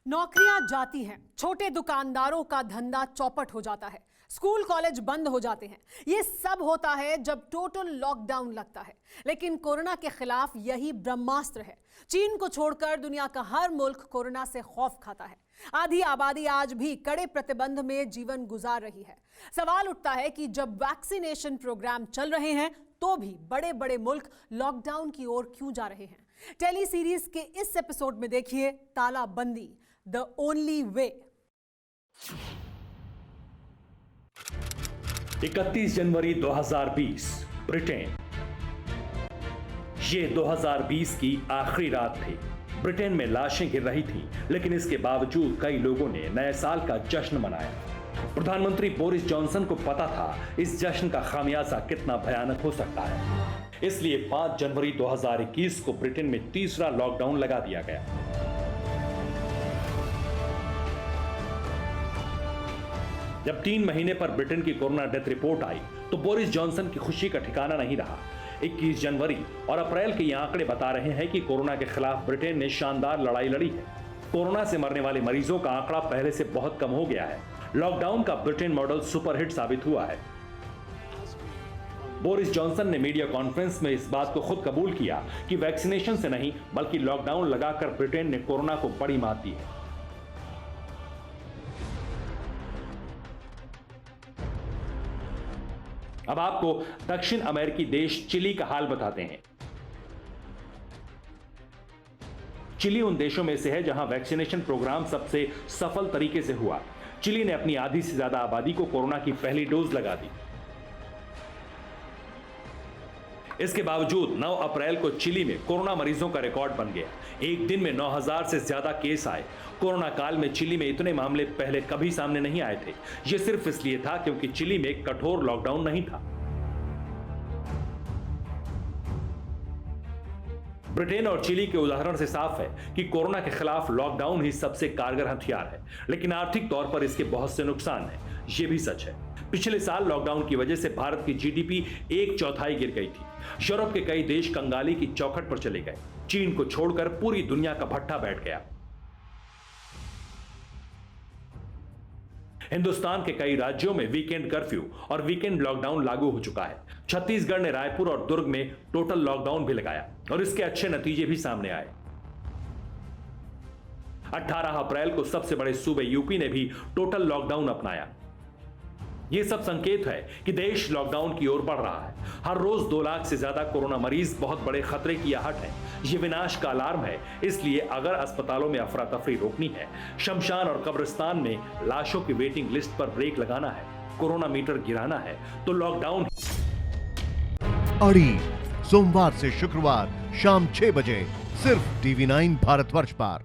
नौकरियां जाती हैं, छोटे दुकानदारों का धंधा चौपट हो जाता है, स्कूल कॉलेज बंद हो जाते हैं। ये सब होता है जब टोटल लॉकडाउन लगता है। लेकिन कोरोना के खिलाफ यही ब्रह्मास्त्र है। चीन को छोड़कर दुनिया का हर मुल्क कोरोना से खौफ खाता है। आधी आबादी आज भी कड़े प्रतिबंध में जीवन गुजार रही है। सवाल उठता है कि जब वैक्सीनेशन प्रोग्राम चल रहे हैं तो भी बड़े बड़े मुल्क लॉकडाउन की ओर क्यों जा रहे हैं। टेली सीरीज के इस एपिसोड में देखिए तालाबंदी, the only way. 31 January 2020 Britain. ये 2020 की आखिरी रात थी। ब्रिटेन में लाशें गिर रही थीं, लेकिन इसके बावजूद कई लोगों ने नए साल का जश्न मनाया। प्रधानमंत्री बोरिस जॉनसन को पता था इस जश्न का खामियाजा कितना भयानक हो सकता है। इसलिए 5 जनवरी 2021 को ब्रिटेन में तीसरा लॉकडाउन लगा दिया गया। जब 3 महीने पर ब्रिटेन की कोरोना डेथ रिपोर्ट आई तो बोरिस जॉनसन की खुशी का ठिकाना नहीं रहा। 21 जनवरी और अप्रैल के ये आंकड़े बता रहे हैं कि कोरोना के खिलाफ ब्रिटेन ने शानदार लड़ाई लड़ी है। कोरोना से मरने वाले मरीजों का आंकड़ा पहले से बहुत कम हो गया है। लॉकडाउन का ब्रिटेन मॉडल सुपरहिट साबित हुआ है। बोरिस जॉनसन ने मीडिया कॉन्फ्रेंस में इस बात को खुद कबूल किया कि वैक्सीनेशन से नहीं बल्कि लॉकडाउन लगाकर ब्रिटेन ने कोरोना को बड़ी मात दी है। अब आपको दक्षिण अमेरिकी देश चिली का हाल बताते हैं। चिली उन देशों में से है जहां वैक्सीनेशन प्रोग्राम सबसे सफल तरीके से हुआ। चिली ने अपनी आधी से ज्यादा आबादी को कोरोना की पहली डोज लगा दी। इसके बावजूद 9 अप्रैल को चिली में कोरोना मरीजों का रिकॉर्ड बन गया। एक दिन में 9000 से ज्यादा केस आए। कोरोना काल में चिली में इतने मामले पहले कभी सामने नहीं आए थे। यह सिर्फ इसलिए था क्योंकि चिली में कठोर लॉकडाउन नहीं था। ब्रिटेन और चिली के उदाहरण से साफ है कि कोरोना के खिलाफ लॉकडाउन ही सबसे कारगर हथियार है, लेकिन आर्थिक तौर पर इसके बहुत से नुकसान हैं। यह भी सच है। पिछले साल लॉकडाउन की वजह से भारत की जीडीपी 1/4 गिर गई थी। यूरोप के कई देश कंगाली की चौखट पर चले गए। चीन को छोड़कर पूरी दुनिया का भट्ठा बैठ गया। हिंदुस्तान के कई राज्यों में वीकेंड कर्फ्यू और वीकेंड लॉकडाउन लागू हो चुका है। छत्तीसगढ़ ने रायपुर और दुर्ग में टोटल लॉकडाउन भी लगाया और इसके अच्छे नतीजे भी सामने आए। 18 अप्रैल को सबसे बड़े सूबे यूपी ने भी टोटल लॉकडाउन अपनाया। यह सब संकेत है कि देश लॉकडाउन की ओर बढ़ रहा है। हर रोज 2 लाख से ज्यादा कोरोना मरीज बहुत बड़े खतरे की आहट है। यह विनाश का अलार्म है। इसलिए अगर अस्पतालों में अफरा तफरी रोकनी है, शमशान और कब्रिस्तान में लाशों की वेटिंग लिस्ट पर ब्रेक लगाना है, कोरोना मीटर गिराना है, तो लॉकडाउन। अड़ी सोमवार से शुक्रवार शाम 6 बजे सिर्फ TV9 भारतवर्ष पर।